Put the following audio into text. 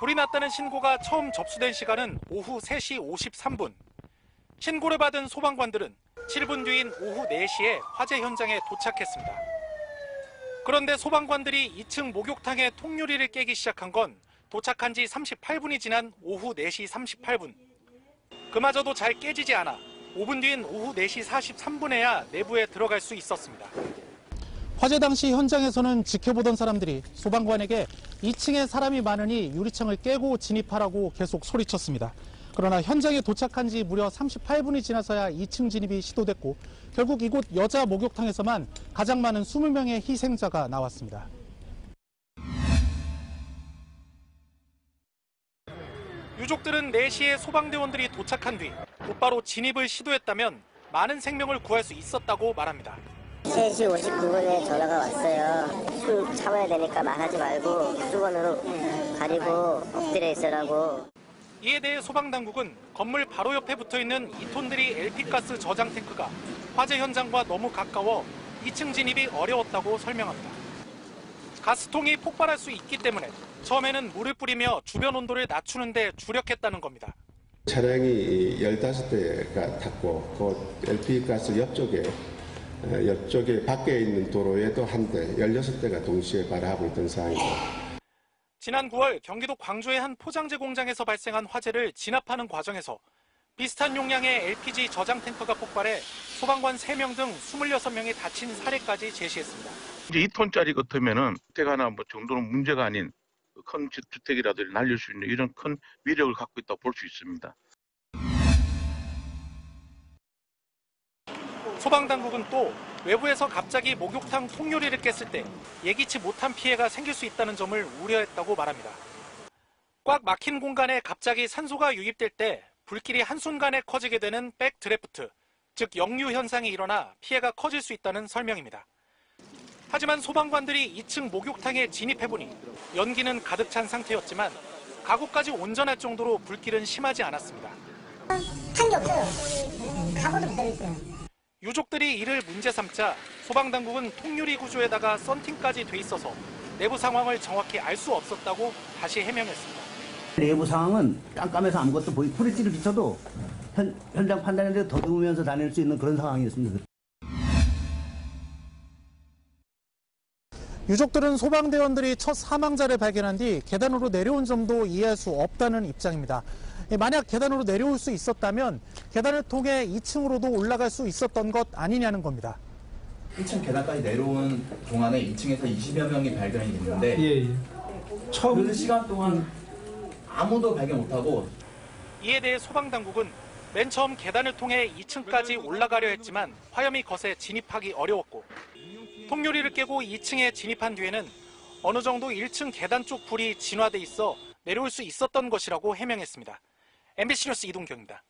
불이 났다는 신고가 처음 접수된 시간은 오후 3시 53분. 신고를 받은 소방관들은 7분 뒤인 오후 4시에 화재 현장에 도착했습니다. 그런데 소방관들이 2층 목욕탕의 통유리를 깨기 시작한 건 도착한 지 38분이 지난 오후 4시 38분. 그마저도 잘 깨지지 않아 5분 뒤인 오후 4시 43분에야 내부에 들어갈 수 있었습니다. 화재 당시 현장에서는 지켜보던 사람들이 소방관에게 2층에 사람이 많으니 유리창을 깨고 진입하라고 계속 소리쳤습니다. 그러나 현장에 도착한 지 무려 38분이 지나서야 2층 진입이 시도됐고 결국 이곳 여자 목욕탕에서만 가장 많은 20명의 희생자가 나왔습니다. 유족들은 4시에 소방대원들이 도착한 뒤 곧바로 진입을 시도했다면 많은 생명을 구할 수 있었다고 말합니다. 3시 59분에 전화가 왔어요. 숨 참아야 되니까 말하지 말고 수건으로 가리고 엎드려 있으라고. 이에 대해 소방당국은 건물 바로 옆에 붙어있는 2톤들이 LP가스 저장 탱크가 화재 현장과 너무 가까워 2층 진입이 어려웠다고 설명합니다. 가스통이 폭발할 수 있기 때문에 처음에는 물을 뿌리며 주변 온도를 낮추는 데 주력했다는 겁니다. 차량이 15대가 탔고 그 LP가스 옆쪽에 밖에 있는 도로에도 한 대, 16대가 동시에 발화하고 있던 상황입니다. 지난 9월 경기도 광주의 한 포장재 공장에서 발생한 화재를 진압하는 과정에서 비슷한 용량의 LPG 저장 탱크가 폭발해 소방관 3명 등 26명이 다친 사례까지 제시했습니다. 이제 2톤짜리 같으면은 주택 하나 정도는 문제가 아닌 큰 주택이라도 날릴 수 있는 이런 큰 위력을 갖고 있다고 볼 수 있습니다. 소방당국은 또 외부에서 갑자기 목욕탕 통유리를 깼을 때 예기치 못한 피해가 생길 수 있다는 점을 우려했다고 말합니다. 꽉 막힌 공간에 갑자기 산소가 유입될 때 불길이 한순간에 커지게 되는 백드래프트, 즉 역류 현상이 일어나 피해가 커질 수 있다는 설명입니다. 하지만 소방관들이 2층 목욕탕에 진입해보니 연기는 가득 찬 상태였지만 가구까지 온전할 정도로 불길은 심하지 않았습니다. 한 게 없어요. 가구도 그대로 있어요. 유족들이 이를 문제 삼자 소방당국은 통유리 구조에다가 썬팅까지 돼 있어서 내부 상황을 정확히 알 수 없었다고 다시 해명했습니다. 내부 상황은 깜깜해서 아무것도 프레시를 비춰도 현장 판단에 더듬으면서 다닐 수 있는 그런 상황이었습니다. 유족들은 소방대원들이 첫 사망자를 발견한 뒤 계단으로 내려온 점도 이해할 수 없다는 입장입니다. 만약 계단으로 내려올 수 있었다면 계단을 통해 2층으로도 올라갈 수 있었던 것 아니냐는 겁니다. 1층 계단까지 내려온 동안에 2층에서 20여 명이 발견이 됐는데 처음 그 시간 동안 아무도 발견 못하고. 이에 대해 소방당국은 맨 처음 계단을 통해 2층까지 올라가려 했지만 화염이 거세 진입하기 어려웠고 통유리를 깨고 2층에 진입한 뒤에는 어느 정도 1층 계단 쪽 불이 진화돼 있어 내려올 수 있었던 것이라고 해명했습니다. MBC 뉴스 이동경입니다.